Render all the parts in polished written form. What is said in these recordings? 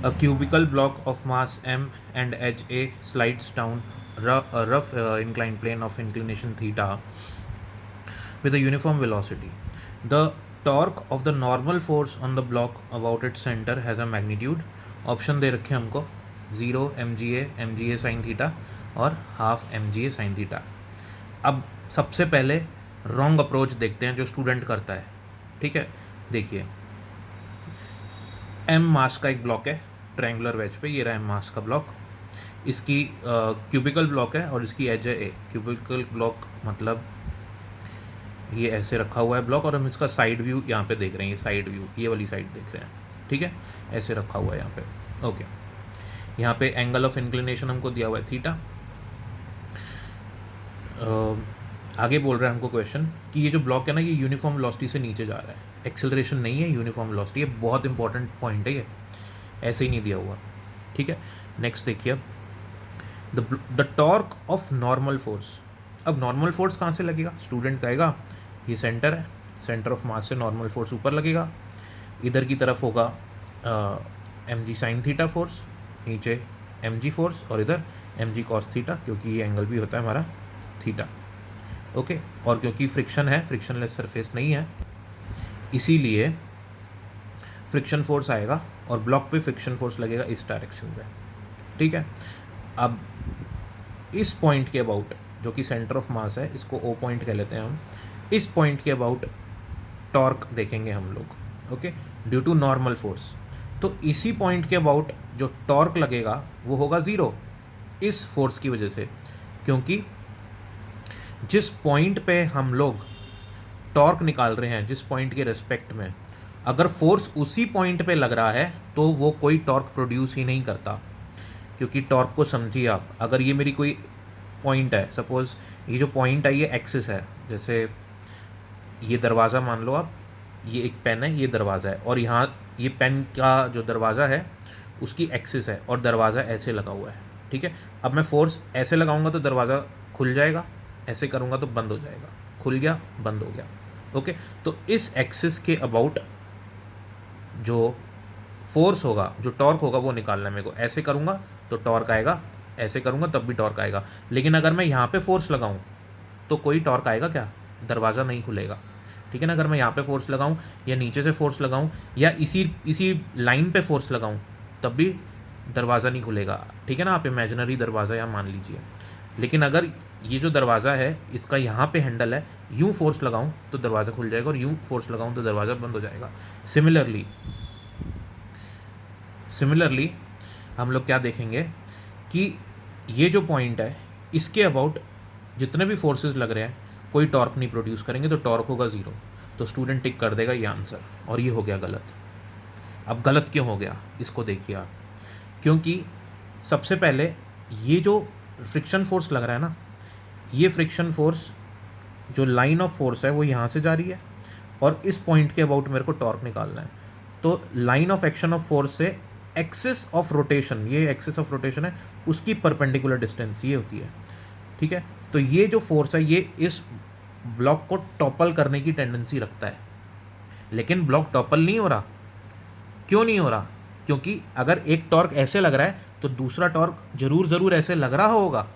A cubical block of mass m and edge a slides down a rough inclined plane of inclination theta with a uniform velocity. The torque of the normal force on the block about its center has a magnitude. Option दे रखे हमको 0 mga sine theta और half mga sine theta. अब सबसे पहले wrong approach देखते हैं जो स्टूडेंट करता है. ठीक है, देखिए एम मास का एक ब्लॉक है ट्रायंगुलर वेज पे. ये रहा एम मास का ब्लॉक. इसकी क्यूबिकल ब्लॉक है और इसकी एज है ए. क्यूबिकल ब्लॉक मतलब ये ऐसे रखा हुआ है ब्लॉक और हम इसका साइड व्यू यहाँ पे देख रहे हैं. ये साइड व्यू, ये वाली साइड देख रहे हैं. ठीक है, ऐसे रखा हुआ है यहाँ पे. ओके, यहाँ पे एंगल ऑफ इंक्लिनेशन हमको दिया हुआ है थीटा. आगे बोल रहा है हमको क्वेश्चन कि ये जो ब्लॉक है ना, ये यूनिफॉर्म वेलोसिटी से नीचे जा रहा है. एक्सेलरेशन नहीं है, यूनिफॉर्म वेलोसिटी. ये बहुत इंपॉर्टेंट पॉइंट है, ये ऐसे ही नहीं दिया हुआ. ठीक है, नेक्स्ट देखिए अब the torque of normal force. अब नॉर्मल फोर्स कहाँ से लगेगा? स्टूडेंट कहेगा ये सेंटर है, सेंटर ऑफ मास से नॉर्मल फोर्स ऊपर लगेगा. इधर की तरफ होगा M G sine theta force, नीचे एम जी फोर्स और इधर एम जी कॉस थीटा, क्योंकि ये एंगल भी होता है हमारा थीटा. ओके, और क्योंकि फ्रिक्शन है, फ्रिक्शनलेस सरफेस नहीं है, इसीलिए फ्रिक्शन फोर्स आएगा और ब्लॉक पे फ्रिक्शन फोर्स लगेगा इस डायरेक्शन में. ठीक है, अब इस पॉइंट के अबाउट जो कि सेंटर ऑफ मास है, इसको ओ पॉइंट कह लेते हैं हम. इस पॉइंट के अबाउट टॉर्क देखेंगे हम लोग. Okay, due to normal force. तो इसी पॉइंट के अबाउट जो टॉर्क लगेगा वो होगा ज़ीरो इस फोर्स की वजह से, क्योंकि जिस पॉइंट पे हम लोग टॉर्क निकाल रहे हैं, जिस पॉइंट के रिस्पेक्ट में, अगर फोर्स उसी पॉइंट पे लग रहा है तो वो कोई टॉर्क प्रोड्यूस ही नहीं करता. क्योंकि टॉर्क को समझिए आप, अगर ये मेरी कोई पॉइंट है, सपोज ये जो पॉइंट है ये एक्सिस है. जैसे ये दरवाज़ा मान लो आप, ये एक पेन है, ये दरवाज़ा है, और यहाँ ये पेन का जो दरवाज़ा है उसकी एक्सिस है और दरवाज़ा ऐसे लगा हुआ है. ठीक है, अब मैं फोर्स ऐसे लगाऊंगा तो दरवाज़ा खुल जाएगा, ऐसे करूँगा तो बंद हो जाएगा. खुल गया, बंद हो गया. ओके, तो इस एक्सिस के अबाउट जो फोर्स होगा, जो टॉर्क होगा, वो निकालना है मेरे को. ऐसे करूँगा तो टॉर्क आएगा, ऐसे करूँगा तब भी टॉर्क आएगा. लेकिन अगर मैं यहाँ पे फोर्स लगाऊँ तो कोई टॉर्क आएगा क्या? दरवाज़ा नहीं खुलेगा. ठीक है ना, अगर मैं यहाँ पे फोर्स लगाऊँ या नीचे से फोर्स लगाऊँ या इसी लाइन पे फोर्स लगाऊँ तब भी दरवाज़ा नहीं खुलेगा. ठीक है ना, आप इमेजिनरी दरवाज़ा यहाँ मान लीजिए. लेकिन अगर ये जो दरवाज़ा है इसका यहाँ पे हैंडल है, यूँ फोर्स लगाऊँ तो दरवाज़ा खुल जाएगा और यूँ फोर्स लगाऊँ तो दरवाज़ा बंद हो जाएगा. सिमिलरली हम लोग क्या देखेंगे कि ये जो पॉइंट है इसके अबाउट जितने भी फोर्सेस लग रहे हैं कोई टॉर्क नहीं प्रोड्यूस करेंगे, तो टॉर्क होगा ज़ीरो. तो स्टूडेंट टिक कर देगा ये आंसर, और ये हो गया गलत. अब गलत क्यों हो गया इसको देखिए आप. क्योंकि सबसे पहले ये जो फ्रिक्शन फोर्स लग रहा है ना, ये फ्रिक्शन फोर्स जो लाइन ऑफ फोर्स है वो यहाँ से जा रही है और इस पॉइंट के अबाउट मेरे को टॉर्क निकालना है. तो line of action of force से एक्सिस ऑफ रोटेशन, ये एक्सिस ऑफ रोटेशन है, उसकी परपेंडिकुलर डिस्टेंस ये होती है. ठीक है, तो ये जो फोर्स है ये इस ब्लॉक को टॉपल करने की टेंडेंसी रखता है. लेकिन ब्लॉक टॉपल नहीं हो रहा. क्यों नहीं हो रहा? क्योंकि अगर एक टॉर्क ऐसे लग रहा है तो दूसरा टॉर्क ज़रूर ऐसे लग रहा होगा.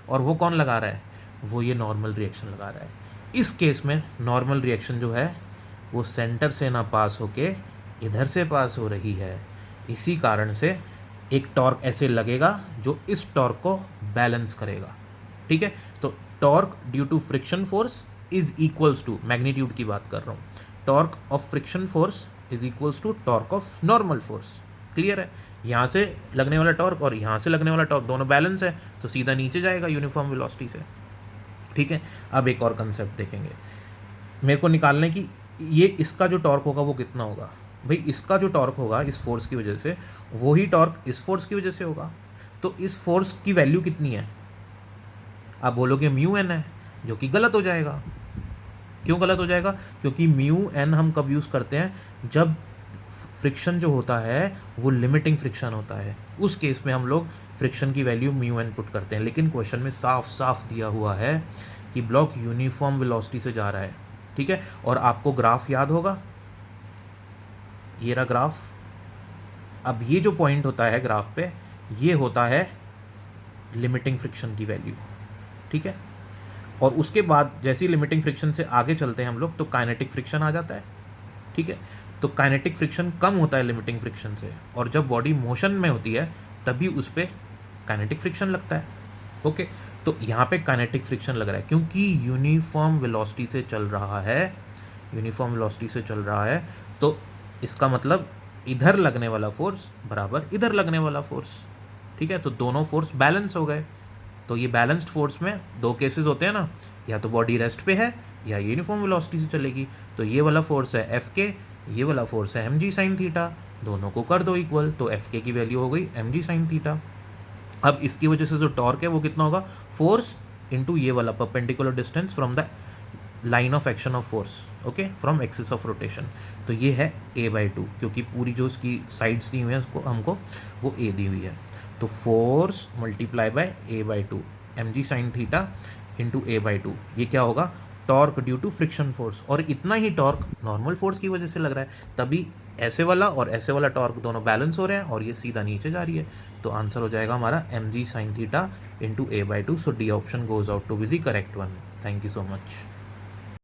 और वो कौन लगा रहा है? वो ये नॉर्मल रिएक्शन लगा रहा है. इस केस में नॉर्मल रिएक्शन जो है वो सेंटर से ना पास होके इधर से पास हो रही है. इसी कारण से एक टॉर्क ऐसे लगेगा जो इस टॉर्क को बैलेंस करेगा. ठीक है, तो torque due to friction force is equals to, magnitude की बात कर रहा हूँ, torque of friction force is equals to torque of normal force. Clear है? यहाँ से लगने वाला टॉर्क और यहाँ से लगने वाला टॉर्क दोनों बैलेंस है, तो सीधा नीचे जाएगा यूनिफॉर्म वेलोसिटी से. ठीक है, अब एक और कंसेप्ट देखेंगे. मेरे को निकालने की ये इसका जो टॉर्क होगा वो कितना होगा. भाई इसका जो टॉर्क होगा इस फोर्स की वजह से, वही टॉर्क इस फोर्स की वजह से होगा. तो इस फोर्स की वैल्यू कितनी है? आप बोलोगे म्यू एन है, जो कि गलत हो जाएगा. क्यों गलत हो जाएगा? क्योंकि म्यू एन हम कब यूज़ करते हैं? जब फ्रिक्शन जो होता है वो लिमिटिंग फ्रिक्शन होता है, उस केस में हम लोग फ्रिक्शन की वैल्यू म्यू एन पुट करते हैं. लेकिन क्वेश्चन में साफ साफ दिया हुआ है कि ब्लॉक यूनिफॉर्म वेलोसिटी से जा रहा है. ठीक है, और आपको ग्राफ याद होगा, ये रहा ग्राफ. अब ये जो पॉइंट होता है ग्राफ पे, ये होता है लिमिटिंग फ्रिक्शन की वैल्यू, ठीक है। और उसके बाद जैसे ही लिमिटिंग फ्रिक्शन से आगे चलते हैं हम लोग तो काइनेटिक फ्रिक्शन आ जाता है, ठीक है। तो काइनेटिक फ्रिक्शन कम होता है लिमिटिंग फ्रिक्शन से, और जब बॉडी मोशन में होती है तभी उस पर काइनेटिक फ्रिक्शन लगता है, ओके। तो यहाँ पे काइनेटिक फ्रिक्शन लग रहा है क्योंकि यूनिफॉर्म वेलोसिटी से चल रहा है, यूनिफॉर्म वेलोसिटी से चल रहा है, तो इसका मतलब इधर लगने वाला फोर्स बराबर इधर लगने वाला फोर्स, ठीक है। तो दोनों फोर्स बैलेंस हो गए। तो ये बैलेंस्ड फोर्स में दो केसेस होते हैं ना, या तो बॉडी रेस्ट पे है या यूनिफॉर्म वेलोसिटी से चलेगी। तो ये वाला फोर्स है एफ के, ये वाला फोर्स है एम जी साइन थीटा, दोनों को कर दो इक्वल, तो एफ के की वैल्यू हो गई एम जी साइन थीटा। अब इसकी वजह से जो टॉर्क है वो कितना होगा, फोर्स इंटू ये वाला perpendicular distance from the line of action of force, okay, from axis of rotation. तो ये है a/2, क्योंकि पूरी जो इसकी साइड्स दी हुई है उसको हमको वो a दी हुई है। तो force multiply by a/2 M G sine theta into a/2, ये क्या होगा, torque due to friction force. और इतना ही टॉर्क नॉर्मल फोर्स की वजह से लग रहा है, तभी ऐसे वाला और ऐसे वाला टॉर्क दोनों बैलेंस हो रहे हैं और ये सीधा नीचे जा रही है। तो आंसर हो जाएगा हमारा M G sine theta into a/2। So D option goes out to be the correct one. Thank you so much.